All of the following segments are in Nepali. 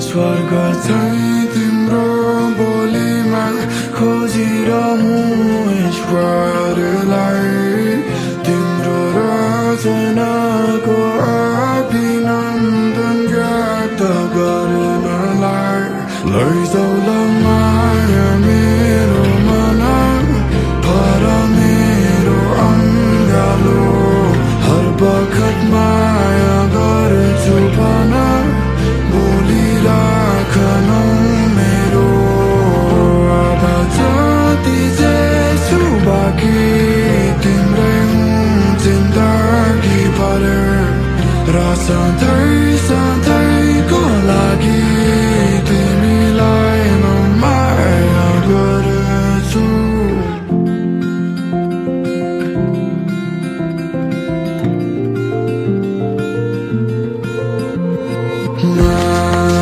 स्वर्ग चाहिँ तिम्रो बोलीमा खोजिरहनु ईश्वरलाई तिम्रो रचनाको अभिनन्दन व्यक्त गर्नलाई लैजाऊ ल माया मेरो मन पर मेरो अङ्गालो हर बखत माया गर्छु भन बोलिराखनु मेरो अब जति जे छु बाँकी तिम्रै जिन्दगी भर र सधैँको लागि तिमीलाई म माया गर्छु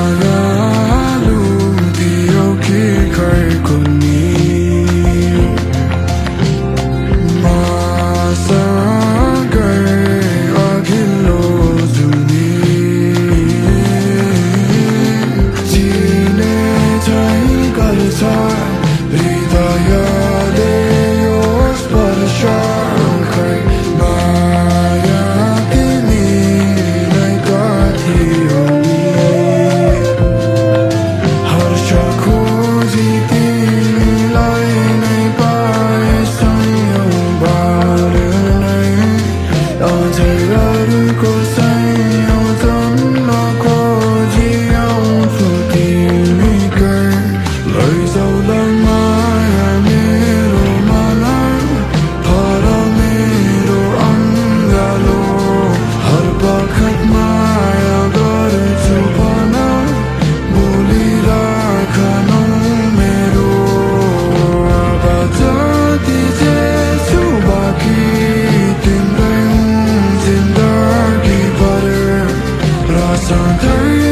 मायालु दियो कि खैको नि मसँगै अघिल्लो जुनी चिने चाहिँ गर्छ हृदयले यो स्पर्श खै माया तिमीलाई कति हो हर्ष खोजी तिमीलाई नै पाए सयौँबार नै अझै अरूको संयोजन खोजी आउँछु तिमीकै लैजाऊ ल माया मेरो मन पर मेरो अङ्गालो हर बखत माया गर्छु भन बोलिराखनु मेरो अब जति जे छु बाँकी तिम्रै जिन्दगी भर र सधैँ